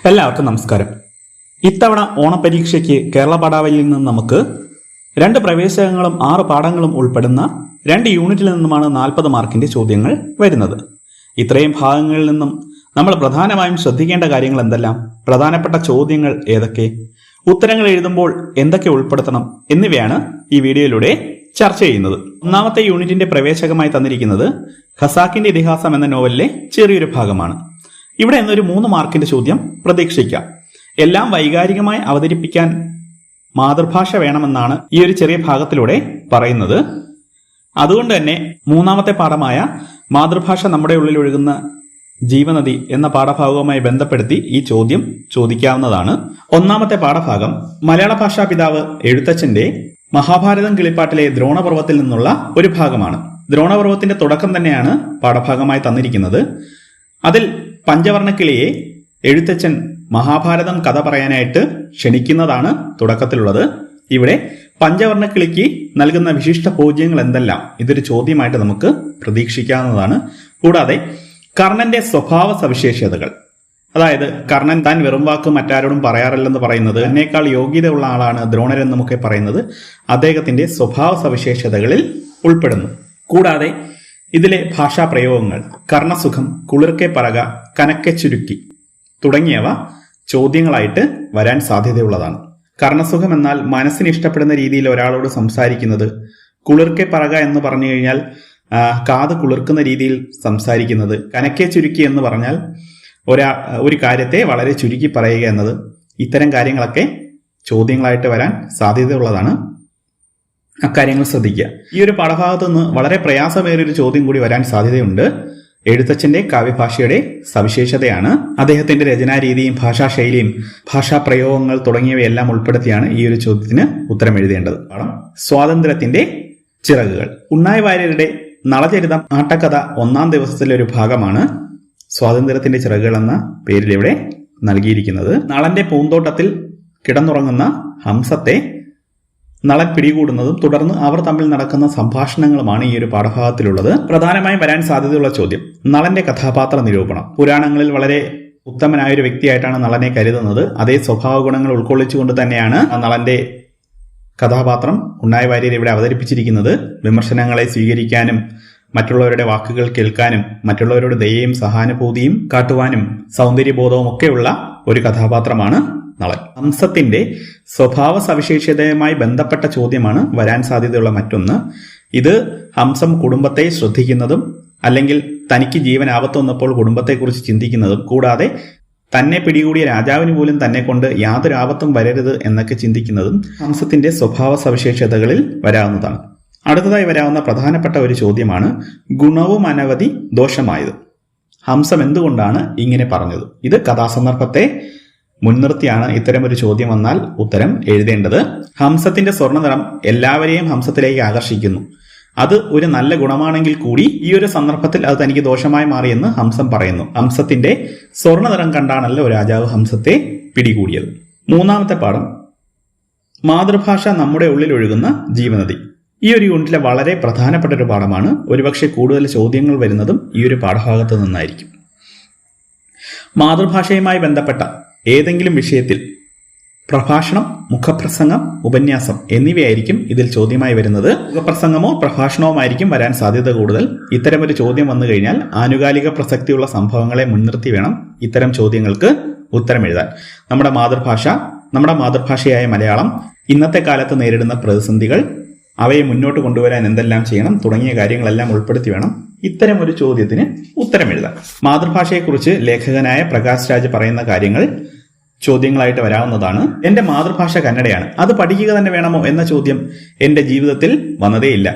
എല്ലാവർക്കും നമസ്കാരം. ഇത്തവണ ഓണപരീക്ഷയ്ക്ക് കേരള പാഠാവലിയിൽ നിന്ന് നമുക്ക് 2 പ്രവേശകങ്ങളും 6 പാഠങ്ങളും ഉൾപ്പെടുന്ന 2 യൂണിറ്റിൽ നിന്നുമാണ് 40 മാർക്കിന്റെ ചോദ്യങ്ങൾ വരുന്നത്. ഇത്രയും ഭാഗങ്ങളിൽ നിന്നും നമ്മൾ പ്രധാനമായും ശ്രദ്ധിക്കേണ്ട കാര്യങ്ങൾ എന്തെല്ലാം, പ്രധാനപ്പെട്ട ചോദ്യങ്ങൾ ഏതൊക്കെ, ഉത്തരങ്ങൾ എഴുതുമ്പോൾ എന്തൊക്കെ ഉൾപ്പെടുത്തണം എന്നിവയാണ് ഈ വീഡിയോയിലൂടെ ചർച്ച ചെയ്യുന്നത്. ഒന്നാമത്തെ യൂണിറ്റിന്റെ പ്രവേശകമായി തന്നിരിക്കുന്നത് ഖസാക്കിന്റെ ഇതിഹാസം എന്ന നോവലിലെ ചെറിയൊരു ഭാഗമാണ്. ഇവിടെ നിന്നൊരു 3 മാർക്കിന്റെ ചോദ്യം പ്രതീക്ഷിക്കാം. എല്ലാം വൈകാരികമായി അവതരിപ്പിക്കാൻ മാതൃഭാഷ വേണമെന്നാണ് ഈ ഒരു ചെറിയ ഭാഗത്തിലൂടെ പറയുന്നത്. അതുകൊണ്ട് തന്നെ മൂന്നാമത്തെ പാഠമായ മാതൃഭാഷ നമ്മുടെ ഉള്ളിൽ ഒഴുകുന്ന ജീവനദി എന്ന പാഠഭാഗവുമായി ബന്ധപ്പെടുത്തി ഈ ചോദ്യം ചോദിക്കാവുന്നതാണ്. ഒന്നാമത്തെ പാഠഭാഗം മലയാള ഭാഷാ പിതാവ് എഴുത്തച്ഛന്റെ മഹാഭാരതം കിളിപ്പാട്ടിലെ ദ്രോണപർവ്വത്തിൽ നിന്നുള്ള ഒരു ഭാഗമാണ്. ദ്രോണപർവ്വത്തിന്റെ തുടക്കം തന്നെയാണ് പാഠഭാഗമായി തന്നിരിക്കുന്നത്. അതിൽ പഞ്ചവർണ്ണക്കിളിയെ എഴുത്തച്ഛൻ മഹാഭാരതം കഥ പറയാനായിട്ട് ക്ഷണിക്കുന്നതാണ് തുടക്കത്തിലുള്ളത്. ഇവിടെ പഞ്ചവർണ്ണക്കിളിക്ക് നൽകുന്ന വിശിഷ്ട പൂജ്യങ്ങൾ എന്തെല്ലാം, ഇതൊരു ചോദ്യമായിട്ട് നമുക്ക് പ്രതീക്ഷിക്കാവുന്നതാണ്. കൂടാതെ കർണന്റെ സ്വഭാവ സവിശേഷതകൾ, അതായത് കർണൻ താൻ വെറും വാക്ക് മറ്റാരോടും പറയാറില്ലെന്ന് പറയുന്നത്, എന്നേക്കാൾ യോഗ്യതയുള്ള ആളാണ് ദ്രോണരെന്നുമൊക്കെ പറയുന്നത് അദ്ദേഹത്തിന്റെ സ്വഭാവ സവിശേഷതകളിൽ ഉൾപ്പെടുന്നു. കൂടാതെ ഇതിലെ ഭാഷാ പ്രയോഗങ്ങൾ കർണസുഖം, കുളിർക്കെ പറക, കനക്കെ ചുരുക്കി തുടങ്ങിയവ ചോദ്യങ്ങളായിട്ട് വരാൻ സാധ്യതയുള്ളതാണ്. കർണസുഖം എന്നാൽ മനസ്സിന് ഇഷ്ടപ്പെടുന്ന രീതിയിൽ ഒരാളോട് സംസാരിക്കുന്നത്. കുളിർക്കെ പറക എന്ന് പറഞ്ഞു കഴിഞ്ഞാൽ കാത് കുളിർക്കുന്ന രീതിയിൽ സംസാരിക്കുന്നത്. കനക്കെ ചുരുക്കി എന്ന് പറഞ്ഞാൽ ഒരു കാര്യത്തെ വളരെ ചുരുക്കി പറയുക എന്നത്. ഇത്തരം കാര്യങ്ങളൊക്കെ ചോദ്യങ്ങളായിട്ട് വരാൻ സാധ്യതയുള്ളതാണ്. അക്കാര്യങ്ങൾ ശ്രദ്ധിക്കുക. ഈ ഒരു പാഠഭാഗത്ത് നിന്ന് വളരെ പ്രയാസമേറിയൊരു ചോദ്യം കൂടി വരാൻ സാധ്യതയുണ്ട്. എഴുത്തച്ഛന്റെ കാവ്യഭാഷയുടെ സവിശേഷതയാണ്. അദ്ദേഹത്തിന്റെ രചനാരീതിയും ഭാഷാശൈലിയും ഭാഷാ പ്രയോഗങ്ങൾ തുടങ്ങിയവയെല്ലാം ഉൾപ്പെടുത്തിയാണ് ഈ ഒരു ചോദ്യത്തിന് ഉത്തരം എഴുതേണ്ടത്. സ്വാതന്ത്ര്യത്തിന്റെ ചിറകുകൾ, ഉണ്ണായി വാര്യരുടെ നളചരിതം ആട്ടക്കഥ 1-ാം ദിവസത്തിലെ ഒരു ഭാഗമാണ് സ്വാതന്ത്ര്യത്തിന്റെ ചിറകുകൾ എന്ന പേരിൽ ഇവിടെ നൽകിയിരിക്കുന്നത്. നളന്റെ പൂന്തോട്ടത്തിൽ കിടന്നുറങ്ങുന്ന ഹംസത്തെ നളൻ പിടികൂടുന്നതും തുടർന്ന് അവർ തമ്മിൽ നടക്കുന്ന സംഭാഷണങ്ങളുമാണ് ഈ ഒരു പാഠഭാഗത്തിലുള്ളത്. പ്രധാനമായും വരാൻ സാധ്യതയുള്ള ചോദ്യം നളന്റെ കഥാപാത്ര നിരൂപണം. പുരാണങ്ങളിൽ വളരെ ഉത്തമനായ ഒരു വ്യക്തിയായിട്ടാണ് നളനെ കരുതുന്നത്. അതേ സ്വഭാവ ഗുണങ്ങൾ ഉൾക്കൊള്ളിച്ചുകൊണ്ട് തന്നെയാണ് നളന്റെ കഥാപാത്രം ഉണ്ണായി വാര്യർ ഇവിടെ അവതരിപ്പിച്ചിരിക്കുന്നത്. വിമർശനങ്ങളെ സ്വീകരിക്കാനും മറ്റുള്ളവരുടെ വാക്കുകൾ കേൾക്കാനും മറ്റുള്ളവരോട് ദയയും സഹാനുഭൂതിയും കാട്ടുവാനും സൗന്ദര്യബോധവും ഒക്കെയുള്ള ഒരു കഥാപാത്രമാണ് നളൻ. ഹംസത്തിന്റെ സ്വഭാവ സവിശേഷതയുമായി ബന്ധപ്പെട്ട ചോദ്യമാണ് വരാൻ സാധ്യതയുള്ള മറ്റൊന്ന്. ഇത് ഹംസം കുടുംബത്തെ ശ്രദ്ധിക്കുന്നതും അല്ലെങ്കിൽ തനിക്ക് ജീവൻ ആപത്ത് വന്നപ്പോൾ കുടുംബത്തെക്കുറിച്ച് ചിന്തിക്കുന്നതും കൂടാതെ തന്നെ പിടികൂടിയ രാജാവിന് പോലും തന്നെ കൊണ്ട് യാതൊരു ആപത്തും വരരുത് എന്നൊക്കെ ചിന്തിക്കുന്നതും ഹംസത്തിന്റെ സ്വഭാവ സവിശേഷതകളിൽ വരാവുന്നതാണ്. അടുത്തതായി വരാവുന്ന പ്രധാനപ്പെട്ട ഒരു ചോദ്യമാണ് ഗുണവും അനവധി ദോഷമായത്. ഹംസം എന്തുകൊണ്ടാണ് ഇങ്ങനെ പറഞ്ഞത്? ഇത് കഥാസന്ദർഭത്തെ മുൻനിർത്തിയാണ് ഇത്തരമൊരു ചോദ്യം വന്നാൽ ഉത്തരം എഴുതേണ്ടത്. ഹംസത്തിന്റെ സ്വർണ്ണനിറം എല്ലാവരെയും ഹംസത്തിലേക്ക് ആകർഷിക്കുന്നു. അത് ഒരു നല്ല ഗുണമാണെങ്കിൽ കൂടി ഈ ഒരു സന്ദർഭത്തിൽ അത് തനിക്ക് ദോഷമായി മാറിയെന്ന് ഹംസം പറയുന്നു. ഹംസത്തിന്റെ സ്വർണ്ണനിറം കണ്ടാണല്ലോ രാജാവ് ഹംസത്തെ പിടികൂടിയത്. മൂന്നാമത്തെ പാഠം മാതൃഭാഷ നമ്മുടെ ഉള്ളിൽ ഒഴുകുന്ന ജീവനദി. ഈ ഒരു യൂണിറ്റിലെ വളരെ പ്രധാനപ്പെട്ട ഒരു പാഠമാണ്. ഒരുപക്ഷെ കൂടുതൽ ചോദ്യങ്ങൾ വരുന്നതും ഈ ഒരു പാഠഭാഗത്ത് നിന്നായിരിക്കും. മാതൃഭാഷയുമായി ബന്ധപ്പെട്ട ഏതെങ്കിലും വിഷയത്തിൽ പ്രഭാഷണം, മുഖപ്രസംഗം, ഉപന്യാസം എന്നിവയായിരിക്കും ഇതിൽ ചോദ്യമായി വരുന്നത്. മുഖപ്രസംഗമോ പ്രഭാഷണവുമായിരിക്കും വരാൻ സാധ്യത കൂടുതൽ. ഇത്തരമൊരു ചോദ്യം വന്നു കഴിഞ്ഞാൽ ആനുകാലിക പ്രസക്തിയുള്ള സംഭവങ്ങളെ മുൻനിർത്തി വേണം ഇത്തരം ചോദ്യങ്ങൾക്ക് ഉത്തരം എഴുതാൻ. നമ്മുടെ മാതൃഭാഷയായ മലയാളം ഇന്നത്തെ കാലത്ത് നേരിടുന്ന പ്രതിസന്ധികൾ, അവയെ മുന്നോട്ട് കൊണ്ടുവരാൻ എന്തെല്ലാം ചെയ്യണം തുടങ്ങിയ കാര്യങ്ങളെല്ലാം ഉൾപ്പെടുത്തി വേണം ഇത്തരം ഒരു ചോദ്യത്തിന് ഉത്തരം എഴുതാൻ. മാതൃഭാഷയെക്കുറിച്ച് ലേഖകനായ പ്രകാശ് രാജ് പറയുന്ന കാര്യങ്ങൾ ചോദ്യങ്ങളായിട്ട് വരാവുന്നതാണ്. എന്റെ മാതൃഭാഷ കന്നഡയാണ്, അത് പഠിക്കുക തന്നെ വേണമോ എന്ന ചോദ്യം എന്റെ ജീവിതത്തിൽ വന്നതേയില്ല.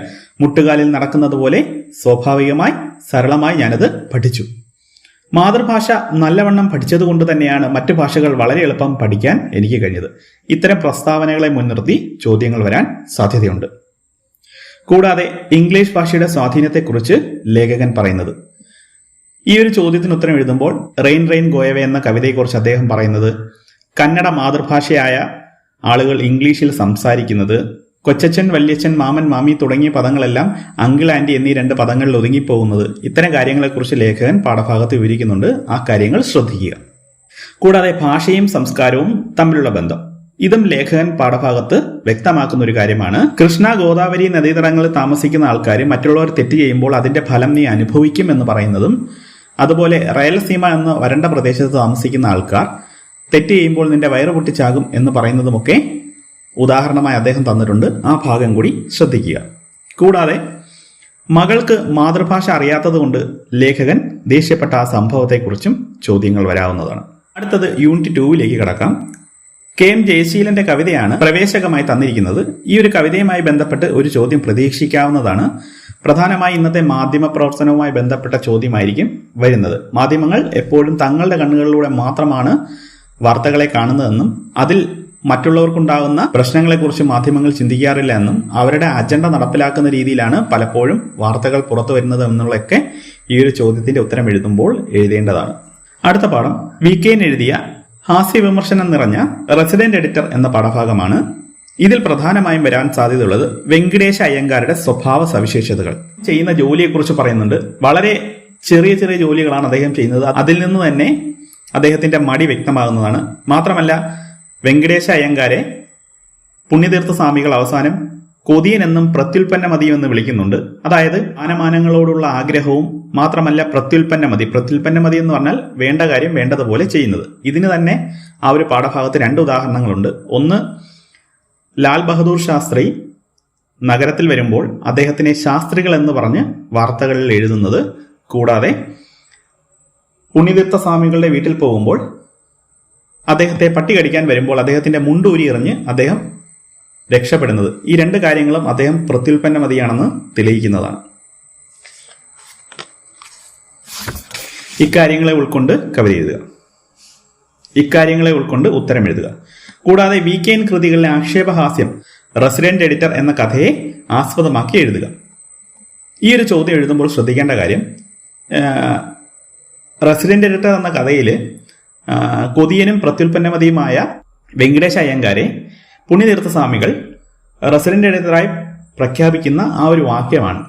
മുട്ടുകാലിൽ നടക്കുന്നത് പോലെ സ്വാഭാവികമായി സരളമായി ഞാനത് പഠിച്ചു. മാതൃഭാഷ നല്ലവണ്ണം പഠിച്ചതുകൊണ്ട് തന്നെയാണ് മറ്റു ഭാഷകൾ വളരെ എളുപ്പം പഠിക്കാൻ എനിക്ക് കഴിഞ്ഞത്. ഇത്തരം പ്രസ്താവനകളെ മുൻനിർത്തി ചോദ്യങ്ങൾ വരാൻ സാധ്യതയുണ്ട്. കൂടാതെ ഇംഗ്ലീഷ് ഭാഷയുടെ സ്വാധീനത്തെക്കുറിച്ച് ലേഖകൻ പറയുന്നത്. ഈ ഒരു ചോദ്യത്തിന് ഉത്തരം എഴുതുമ്പോൾ റെയിൻ റെയിൻ ഗോയവേ എന്ന കവിതയെക്കുറിച്ച് അദ്ദേഹം പറയുന്നത്, കന്നഡ മാതൃഭാഷയായ ആളുകൾ ഇംഗ്ലീഷിൽ സംസാരിക്കുന്നത്, കൊച്ചച്ഛൻ, വല്യച്ഛൻ, മാമൻ, മാമി തുടങ്ങിയ പദങ്ങളെല്ലാം അങ്കിൾ, ആന്റി എന്നീ 2 പദങ്ങളിൽ ഒതുങ്ങിപ്പോകുന്നത്. ഇത്തരം കാര്യങ്ങളെക്കുറിച്ച് ലേഖകൻ പാഠഭാഗത്ത് വിവരിക്കുന്നുണ്ട്. ആ കാര്യങ്ങൾ ശ്രദ്ധിക്കുക. കൂടാതെ ഭാഷയും സംസ്കാരവും തമ്മിലുള്ള ബന്ധം, ഇതും ലേഖകൻ പാഠഭാഗത്ത് വ്യക്തമാക്കുന്ന ഒരു കാര്യമാണ്. കൃഷ്ണ ഗോദാവരി നദീതടങ്ങളിൽ താമസിക്കുന്ന ആൾക്കാർ മറ്റുള്ളവർ തെറ്റ് ചെയ്യുമ്പോൾ അതിന്റെ ഫലം നീ അനുഭവിക്കും എന്ന് പറയുന്നതും, അതുപോലെ റയലസീമ എന്ന വരണ്ട പ്രദേശത്ത് താമസിക്കുന്ന ആൾക്കാർ തെറ്റ് ചെയ്യുമ്പോൾ നിന്റെ വയറ് പൊട്ടിച്ചാകും എന്ന് പറയുന്നതുമൊക്കെ ഉദാഹരണമായി അദ്ദേഹം തന്നിട്ടുണ്ട്. ആ ഭാഗം കൂടി ശ്രദ്ധിക്കുക. കൂടാതെ മകൾക്ക് മാതൃഭാഷ അറിയാത്തതുകൊണ്ട് ലേഖകൻ ദേഷ്യപ്പെട്ട ആ സംഭവത്തെക്കുറിച്ചും ചോദ്യങ്ങൾ വരാവുന്നതാണ്. അടുത്തത് യൂണിറ്റ് 2 കടക്കാം. KM ജയശീലന്റെ കവിതയാണ് പ്രവേശകമായി തന്നിരിക്കുന്നത്. ഈ ഒരു കവിതയുമായി ബന്ധപ്പെട്ട് ഒരു ചോദ്യം പ്രതീക്ഷിക്കാവുന്നതാണ്. പ്രധാനമായി ഇന്നത്തെ മാധ്യമ പ്രവർത്തനവുമായി ബന്ധപ്പെട്ട ചോദ്യമായിരിക്കും വരുന്നത്. മാധ്യമങ്ങൾ എപ്പോഴും തങ്ങളുടെ കണ്ണുകളിലൂടെ മാത്രമാണ് വാർത്തകളെ കാണുന്നതെന്നും അതിൽ മറ്റുള്ളവർക്കുണ്ടാകുന്ന പ്രശ്നങ്ങളെക്കുറിച്ച് മാധ്യമങ്ങൾ ചിന്തിക്കാറില്ല എന്നും അവരുടെ അജണ്ട നടപ്പിലാക്കുന്ന രീതിയിലാണ് പലപ്പോഴും വാർത്തകൾ പുറത്തു വരുന്നത് എന്നുള്ളതൊക്കെ ഈ ഒരു ചോദ്യത്തിന്റെ ഉത്തരം എഴുതുമ്പോൾ എഴുതേണ്ടതാണ്. അടുത്ത പാഠം VK എഴുതിയ ഹാസ്യവിമർശനം നിറഞ്ഞ റെസിഡന്റ് എഡിറ്റർ എന്ന പാഠഭാഗമാണ്. ഇതിൽ പ്രധാനമായും വരാൻ സാധ്യതയുള്ളത് വെങ്കിടേശ അയ്യങ്കാരുടെ സ്വഭാവ സവിശേഷതകൾ. ചെയ്യുന്ന ജോലിയെക്കുറിച്ച് പറയുന്നുണ്ട്. വളരെ ചെറിയ ചെറിയ ജോലികളാണ് അദ്ദേഹം ചെയ്യുന്നത്. അതിൽ നിന്ന് തന്നെ അദ്ദേഹത്തിന്റെ മടി വ്യക്തമാകുന്നതാണ്. മാത്രമല്ല വെങ്കിടേശ അയ്യങ്കാരെ പുണ്യതീർത്ഥ സ്വാമികൾ അവസാനം കൊതിയൻ എന്നും പ്രത്യുൽപ്പന്നമതിയും എന്ന് വിളിക്കുന്നുണ്ട്. അതായത് ആനമാനങ്ങളോടുള്ള ആഗ്രഹവും മാത്രമല്ല പ്രത്യുൽപ്പന്നമതി എന്ന് പറഞ്ഞാൽ വേണ്ട കാര്യം വേണ്ടതുപോലെ ചെയ്യുന്നത്. ഇതിന് തന്നെ ആ ഒരു പാഠഭാഗത്ത് 2 ഉദാഹരണങ്ങളുണ്ട്. ഒന്ന്, ലാൽ ബഹദൂർ ശാസ്ത്രി നഗരത്തിൽ വരുമ്പോൾ അദ്ദേഹത്തിനെ ശാസ്ത്രികൾ എന്ന് പറഞ്ഞ് വാർത്തകളിൽ എഴുതുന്നത്. കൂടാതെ പുണ്യതീർത്ഥ സ്വാമികളുടെ വീട്ടിൽ പോകുമ്പോൾ അദ്ദേഹത്തെ പട്ടി കടിക്കാൻ വരുമ്പോൾ അദ്ദേഹത്തിന്റെ മുണ്ടൂരി എറിഞ്ഞ് അദ്ദേഹം രക്ഷപ്പെടുന്നത്. ഈ 2 കാര്യങ്ങളും അദ്ദേഹം പ്രത്യുൽപ്പന്നമതിയാണെന്ന് തെളിയിക്കുന്നതാണ്. ഇക്കാര്യങ്ങളെ ഉൾക്കൊണ്ട് കവിത എഴുതുക. ഇക്കാര്യങ്ങളെ ഉൾക്കൊണ്ട് ഉത്തരം എഴുതുക. കൂടാതെ VK കൃതികളിലെ ആക്ഷേപഹാസ്യം റെസിഡന്റ് എഡിറ്റർ എന്ന കഥയെ ആസ്പദമാക്കി എഴുതുക. ഈ ഒരു ചോദ്യം എഴുതുമ്പോൾ ശ്രദ്ധിക്കേണ്ട കാര്യം, റെസിഡന്റ് എഡിറ്റർ എന്ന കഥയിൽ കൊതിയനും പ്രത്യുൽപ്പന്നമതിയുമായ വെങ്കിടേശ അയ്യങ്കാരെ പുണ്യതീർത്ഥ സ്വാമികൾ റെസിഡന്റ് എഡിറ്ററായി പ്രഖ്യാപിക്കുന്ന ആ ഒരു വാക്യമാണ്,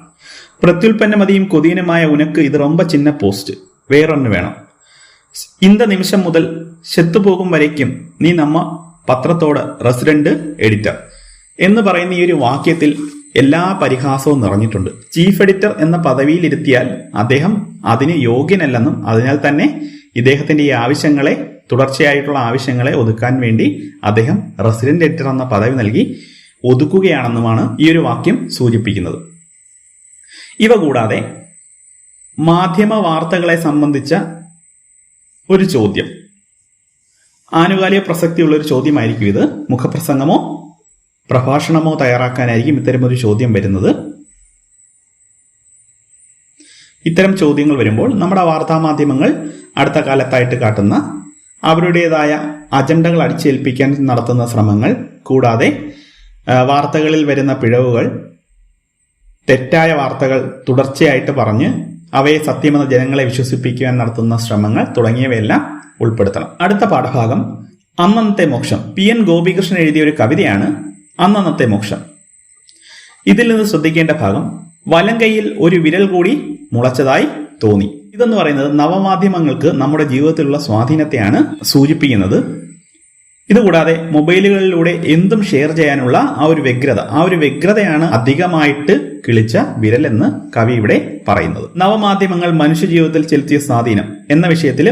പ്രത്യുൽപ്പന്നമതിയും കൊതിയനുമായ ഉനക്ക് ഇത് ரொம்ப ചിന്ന പോസ്റ്റ്, വേറൊന്ന് വേണം. இந்த നിമിഷം മുതൽ ചെത്തുപോകും വരയ്ക്കും നീ നമ്മ പത്രത്തോട് റെസിഡന്റ് എഡിറ്റർ എന്ന് പറയുന്ന ഈ ഒരു വാക്യത്തിൽ എല്ലാ പരിഹാസവും നിറഞ്ഞിട്ടുണ്ട്. ചീഫ് എഡിറ്റർ എന്ന പദവിയിലിരുത്തിയാൽ അദ്ദേഹം അതിന് യോഗ്യനല്ലെന്നും അതിനാൽ തന്നെ ഇദ്ദേഹത്തിന്റെ ഈ ആവശ്യങ്ങളെ, തുടർച്ചയായിട്ടുള്ള ആവശ്യങ്ങളെ ഒതുക്കാൻ വേണ്ടി അദ്ദേഹം റെസിഡന്റ് എഡിറ്റർ എന്ന പദവി നൽകി ഒതുക്കുകയാണെന്നുമാണ് ഈ ഒരു വാക്യം സൂചിപ്പിക്കുന്നത്. ഇവ കൂടാതെ മാധ്യമ വാർത്തകളെ സംബന്ധിച്ച ഒരു ചോദ്യം, ആനുകാലിക പ്രസക്തിയുള്ള ഒരു ചോദ്യമായിരിക്കും ഇത്. മുഖപ്രസംഗമോ പ്രഭാഷണമോ തയ്യാറാക്കാനായിരിക്കും ഇത്തരമൊരു ചോദ്യം വരുന്നത്. ഇത്തരം ചോദ്യങ്ങൾ വരുമ്പോൾ നമ്മുടെ വാർത്താമാധ്യമങ്ങൾ അടുത്ത കാലത്തായിട്ട് കാട്ടുന്ന അവരുടേതായ അജണ്ടകൾ അടിച്ചേൽപ്പിക്കാൻ നടത്തുന്ന ശ്രമങ്ങൾ, കൂടാതെ വാർത്തകളിൽ വരുന്ന പിഴവുകൾ, തെറ്റായ വാർത്തകൾ തുടർച്ചയായിട്ട് പറഞ്ഞ് അവയെ സത്യമെന്ന ജനങ്ങളെ വിശ്വസിപ്പിക്കുവാൻ നടത്തുന്ന ശ്രമങ്ങൾ തുടങ്ങിയവയെല്ലാം ഉൾപ്പെടുത്തണം. അടുത്ത പാഠഭാഗം അന്നന്നത്തെ മോക്ഷം. PN ഗോപികൃഷ്ണൻ എഴുതിയ ഒരു കവിതയാണ് അന്നന്നത്തെ മോക്ഷം. ഇതിൽ നിന്ന് ശ്രദ്ധിക്കേണ്ട ഭാഗം, വലം കൈയിൽ ഒരു വിരൽ കൂടി മുളച്ചതായി തോന്നി. ഇതെന്ന് പറയുന്നത് നവമാധ്യമങ്ങൾക്ക് നമ്മുടെ ജീവിതത്തിലുള്ള സ്വാധീനത്തെയാണ് സൂചിപ്പിക്കുന്നത്. ഇതുകൂടാതെ മൊബൈലുകളിലൂടെ എന്തും ഷെയർ ചെയ്യാനുള്ള ആ ഒരു വ്യഗ്രതയാണ് അധികമായിട്ട് കിളിച്ച വിരൽ എന്ന് കവി ഇവിടെ പറയുന്നത്. നവമാധ്യമങ്ങൾ മനുഷ്യജീവിതത്തിൽ ചെലുത്തിയ സ്വാധീനം എന്ന വിഷയത്തിൽ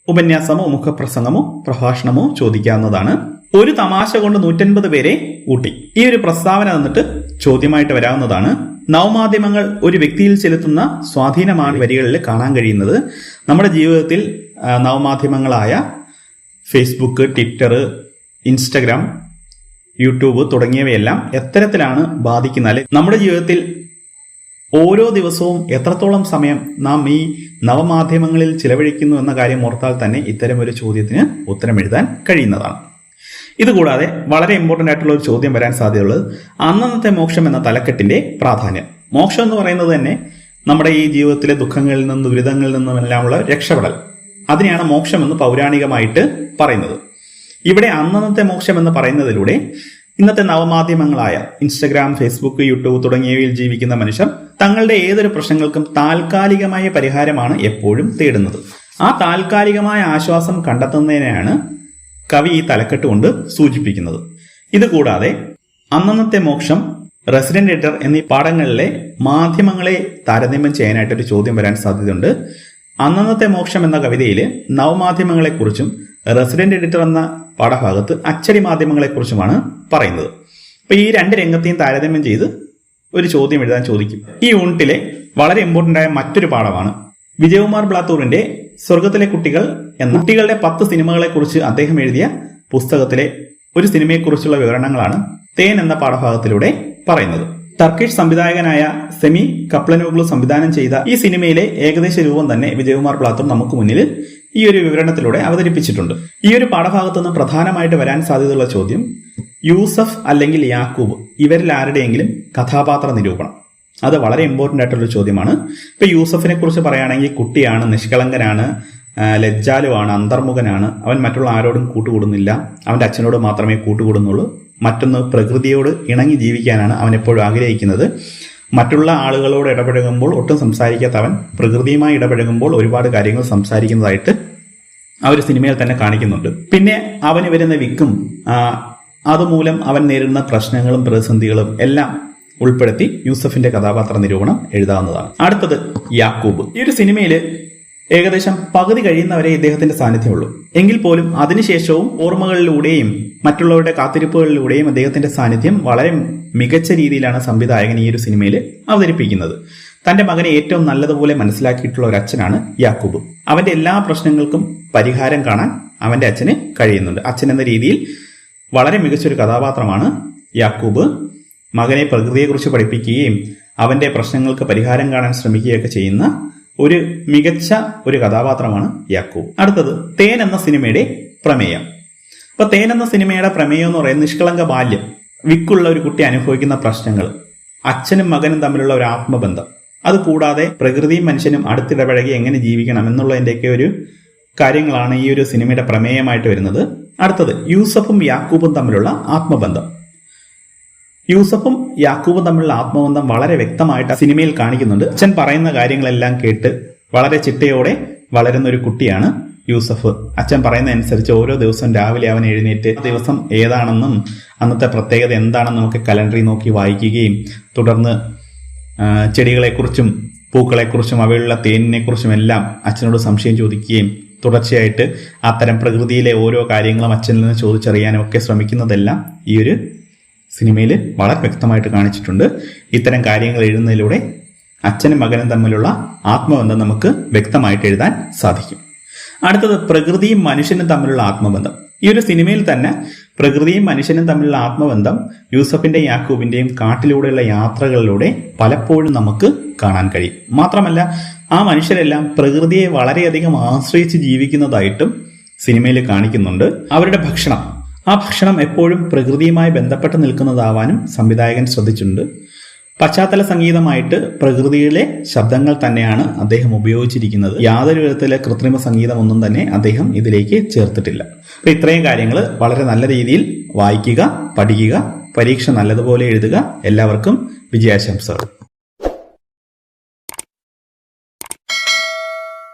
ഉപന്യാസമോ മുഖപ്രസംഗമോ പ്രഭാഷണമോ ചോദിക്കാവുന്നതാണ്. ഒരു തമാശ കൊണ്ട് 150 പേരെ ഊട്ടി. ഈ ഒരു പ്രസ്താവന തന്നിട്ട് ചോദ്യമായിട്ട് വരാവുന്നതാണ്. നവമാധ്യമങ്ങൾ ഒരു വ്യക്തിയിൽ ചെലുത്തുന്ന സ്വാധീനമാണ് വരികളിൽ കാണാൻ കഴിയുന്നത്. നമ്മുടെ ജീവിതത്തിൽ നവമാധ്യമങ്ങളായ ഫേസ്ബുക്ക്, ട്വിറ്റർ, ഇൻസ്റ്റഗ്രാം, യൂട്യൂബ് തുടങ്ങിയവയെല്ലാം എത്തരത്തിലാണ് ബാധിക്കുന്നത്, നമ്മുടെ ജീവിതത്തിൽ ഓരോ ദിവസവും എത്രത്തോളം സമയം നാം ഈ നവമാധ്യമങ്ങളിൽ ചിലവഴിക്കുന്നു എന്ന കാര്യം ഓർത്താൽ തന്നെ ഇത്തരമൊരു ചോദ്യത്തിന് ഉത്തരം എഴുതാൻ കഴിയുന്നതാണ്. ഇതുകൂടാതെ വളരെ ഇമ്പോർട്ടന്റ് ആയിട്ടുള്ള ഒരു ചോദ്യം വരാൻ സാധ്യതയുള്ളത് അന്നന്നത്തെ മോക്ഷം എന്ന തലക്കെട്ടിന്റെ പ്രാധാന്യം. മോക്ഷം എന്ന് പറയുന്നത് തന്നെ നമ്മുടെ ഈ ജീവിതത്തിലെ ദുഃഖങ്ങളിൽ നിന്നും ദുരിതങ്ങളിൽ നിന്നുമെല്ലാമുള്ള രക്ഷപ്പെടൽ, അതിനെയാണ് മോക്ഷം എന്ന് പൗരാണികമായിട്ട് പറയുന്നത്. ഇവിടെ അന്നന്നത്തെ മോക്ഷം എന്ന് പറയുന്നതിലൂടെ ഇന്നത്തെ നവമാധ്യമങ്ങളായ ഇൻസ്റ്റഗ്രാം, ഫേസ്ബുക്ക്, യൂട്യൂബ് തുടങ്ങിയവയിൽ ജീവിക്കുന്ന മനുഷ്യർ തങ്ങളുടെ ഏതൊരു പ്രശ്നങ്ങൾക്കും താൽക്കാലികമായ പരിഹാരമാണ് എപ്പോഴും തേടുന്നത്. ആ താൽക്കാലികമായ ആശ്വാസം കണ്ടെത്തുന്നതിനെയാണ് കവി ഈ തലക്കെട്ട് കൊണ്ട് സൂചിപ്പിക്കുന്നത്. ഇതുകൂടാതെ അന്നന്നത്തെ മോക്ഷം, റെസിഡന്റ് എഡിറ്റർ എന്നീ പാഠങ്ങളിലെ മാധ്യമങ്ങളെ താരതമ്യം ചെയ്യാനായിട്ടൊരു ചോദ്യം വരാൻ സാധ്യതയുണ്ട്. അന്നന്നത്തെ മോക്ഷം എന്ന കവിതയിൽ നവമാധ്യമങ്ങളെക്കുറിച്ചും റെസിഡന്റ് എഡിറ്റർ എന്ന പാഠഭാഗത്ത് അച്ചടി മാധ്യമങ്ങളെക്കുറിച്ചുമാണ് പറയുന്നത്. അപ്പൊ ഈ രണ്ട് രംഗത്തെയും താരതമ്യം ചെയ്ത് ഒരു ചോദ്യം എഴുതാൻ ചോദിക്കും. ഈ യൂണിറ്റിലെ വളരെ ഇമ്പോർട്ടന്റ് ആയ മറ്റൊരു പാഠമാണ് വിജയകുമാർ ബ്ലാത്തൂറിന്റെ സ്വർഗത്തിലെ കുട്ടികൾ എന്ന കുട്ടികളുടെ 10 സിനിമകളെ കുറിച്ച് അദ്ദേഹം എഴുതിയ പുസ്തകത്തിലെ ഒരു സിനിമയെക്കുറിച്ചുള്ള വിവരണങ്ങളാണ് തേൻ എന്ന പാഠഭാഗത്തിലൂടെ പറയുന്നത്. ടർക്കിഷ് സംവിധായകനായ സെമി കപ്ലനോഗ്ലു സംവിധാനം ചെയ്ത ഈ സിനിമയിലെ ഏകദേശ രൂപം തന്നെ വിജയകുമാർ ബ്ലാത്തൂർ നമുക്ക് മുന്നിൽ ഈ ഒരു വിവരണത്തിലൂടെ അവതരിപ്പിച്ചിട്ടുണ്ട്. ഈ ഒരു പാഠഭാഗത്തു നിന്ന് പ്രധാനമായിട്ട് വരാൻ സാധ്യതയുള്ള ചോദ്യം യൂസഫ് അല്ലെങ്കിൽ യാക്കൂബ് ഇവരിൽ ആരുടെയെങ്കിലും കഥാപാത്ര നിരൂപണം. അത് വളരെ ഇമ്പോർട്ടന്റ് ആയിട്ടുള്ളൊരു ചോദ്യമാണ്. ഇപ്പൊ യൂസഫിനെ കുറിച്ച് പറയുകയാണെങ്കിൽ കുട്ടിയാണ്, നിഷ്കളങ്കനാണ്, ലജ്ജാലുവാണ്, അന്തർമുഖനാണ്, അവൻ മറ്റുള്ള ആരോടും കൂട്ടുകൂടുന്നില്ല, അവന്റെ അച്ഛനോട് മാത്രമേ കൂട്ടുകൂടുന്നുള്ളൂ. മറ്റൊന്ന് പ്രകൃതിയോട് ഇണങ്ങി ജീവിക്കാനാണ് അവൻ എപ്പോഴും ആഗ്രഹിക്കുന്നത്. മറ്റുള്ള ആളുകളോട് ഇടപഴകുമ്പോൾ ഒട്ടും സംസാരിക്കാത്ത അവൻ പ്രകൃതിയുമായി ഇടപഴകുമ്പോൾ ഒരുപാട് കാര്യങ്ങൾ സംസാരിക്കുന്നതായിട്ട് ആ ഒരു സിനിമയിൽ തന്നെ കാണിക്കുന്നുണ്ട്. പിന്നെ അവന് വരുന്ന വിക്കും അതുമൂലം അവൻ നേരിടുന്ന പ്രശ്നങ്ങളും പ്രതിസന്ധികളും എല്ലാം ഉൾപ്പെടുത്തി യൂസഫിന്റെ കഥാപാത്ര നിരൂപണം എഴുതാവുന്നതാണ്. അടുത്തത് യാക്കൂബ്. ഈ ഒരു സിനിമയിൽ ഏകദേശം പകുതി കഴിയുന്നവരെ ഇദ്ദേഹത്തിന്റെ സാന്നിധ്യമുള്ളൂ. എങ്കിൽ പോലും അതിനുശേഷവും ഓർമ്മകളിലൂടെയും മറ്റുള്ളവരുടെ കാത്തിരിപ്പുകളിലൂടെയും അദ്ദേഹത്തിന്റെ സാന്നിധ്യം വളരെ മികച്ച രീതിയിലാണ് സംവിധായകൻ ഈ ഒരു സിനിമയിൽ അവതരിപ്പിക്കുന്നത്. തന്റെ മകനെ ഏറ്റവും നല്ലതുപോലെ മനസ്സിലാക്കിയിട്ടുള്ള ഒരു അച്ഛനാണ് യാക്കൂബ്. അവന്റെ എല്ലാ പ്രശ്നങ്ങൾക്കും പരിഹാരം കാണാൻ അവന്റെ അച്ഛന് കഴിയുന്നുണ്ട്. അച്ഛൻ എന്ന രീതിയിൽ വളരെ മികച്ചൊരു കഥാപാത്രമാണ് യാക്കൂബ്. മകനെ പ്രകൃതിയെക്കുറിച്ച് പഠിപ്പിക്കുകയും അവന്റെ പ്രശ്നങ്ങൾക്ക് പരിഹാരം കാണാൻ ശ്രമിക്കുകയൊക്കെ ചെയ്യുന്ന ഒരു മികച്ച ഒരു കഥാപാത്രമാണ് യാക്കൂബ്. അടുത്തത് തേൻ എന്ന സിനിമയുടെ പ്രമേയം. അപ്പൊ തേൻ എന്ന സിനിമയുടെ പ്രമേയം എന്ന് പറയുന്നത് നിഷ്കളങ്ക ബാല്യം, വിക്കുള്ള ഒരു കുട്ടി അനുഭവിക്കുന്ന പ്രശ്നങ്ങൾ, അച്ഛനും മകനും തമ്മിലുള്ള ഒരു ആത്മബന്ധം, അതുകൂടാതെ പ്രകൃതിയും മനുഷ്യനും അടുത്തിടപഴകി എങ്ങനെ ജീവിക്കണം എന്നുള്ളതിന്റെയൊക്കെ ഒരു കാര്യങ്ങളാണ് ഈ ഒരു സിനിമയുടെ പ്രമേയമായിട്ട് വരുന്നത്. അടുത്തത് യൂസഫും യാക്കൂബും തമ്മിലുള്ള ആത്മബന്ധം. യൂസഫും യാക്കൂബും തമ്മിലുള്ള ആത്മബന്ധം വളരെ വ്യക്തമായിട്ട് സിനിമയിൽ കാണിക്കുന്നുണ്ട്. അച്ഛൻ പറയുന്ന കാര്യങ്ങളെല്ലാം കേട്ട് വളരെ ചിട്ടയോടെ വളരുന്ന ഒരു കുട്ടിയാണ് യൂസഫ്. അച്ഛൻ പറയുന്ന അനുസരിച്ച് ഓരോ ദിവസവും രാവിലെ അവൻ എഴുന്നേറ്റ് ദിവസം ഏതാണെന്നും അന്നത്തെ പ്രത്യേകത എന്താണെന്നും ഒക്കെ കലണ്ടറിൽ നോക്കി വായിക്കുകയും തുടർന്ന് ചെടികളെക്കുറിച്ചും പൂക്കളെക്കുറിച്ചും അവയിലുള്ള തേനിനെക്കുറിച്ചും എല്ലാം അച്ഛനോട് സംശയം ചോദിക്കുകയും തുടർച്ചയായിട്ട് അത്തരം പ്രകൃതിയിലെ ഓരോ കാര്യങ്ങളും അച്ഛനിൽ നിന്ന് ചോദിച്ചറിയാനും ഒക്കെ ശ്രമിക്കുന്നതെല്ലാം ഈ ഒരു സിനിമയിൽ വളരെ വ്യക്തമായിട്ട് കാണിച്ചിട്ടുണ്ട്. ഇത്തരം കാര്യങ്ങൾ എഴുതുന്നതിലൂടെ അച്ഛനും മകനും തമ്മിലുള്ള ആത്മബന്ധം നമുക്ക് വ്യക്തമായിട്ട് എഴുതാൻ സാധിക്കും. അടുത്തത് പ്രകൃതിയും മനുഷ്യനും തമ്മിലുള്ള ആത്മബന്ധം. ഈ ഒരു സിനിമയിൽ തന്നെ പ്രകൃതിയും മനുഷ്യനും തമ്മിലുള്ള ആത്മബന്ധം യൂസഫിന്റെയും യാക്കൂബിന്റെയും കാട്ടിലൂടെയുള്ള യാത്രകളിലൂടെ പലപ്പോഴും നമുക്ക് കാണാൻ കഴിയും. മാത്രമല്ല ആ മനുഷ്യരെല്ലാം പ്രകൃതിയെ വളരെയധികം ആശ്രയിച്ച് ജീവിക്കുന്നതായിട്ടും സിനിമയിൽ കാണിക്കുന്നുണ്ട്. അവരുടെ ഭക്ഷണം, ആ ഭക്ഷണം എപ്പോഴും പ്രകൃതിയുമായി ബന്ധപ്പെട്ട് നിൽക്കുന്നതാവാനും സംവിധായകൻ ശ്രദ്ധിച്ചിട്ടുണ്ട്. പശ്ചാത്തല സംഗീതമായിട്ട് പ്രകൃതിയിലെ ശബ്ദങ്ങൾ തന്നെയാണ് അദ്ദേഹം ഉപയോഗിച്ചിരിക്കുന്നത്. യാതൊരു വിധത്തിലെ കൃത്രിമ സംഗീതം ഒന്നും തന്നെ അദ്ദേഹം ഇതിലേക്ക് ചേർത്തിട്ടില്ല. അപ്പൊ ഇത്രയും കാര്യങ്ങൾ വളരെ നല്ല രീതിയിൽ വായിക്കുക, പഠിക്കുക, പരീക്ഷ നല്ലതുപോലെ എഴുതുക. എല്ലാവർക്കും വിജയാശംസകൾ.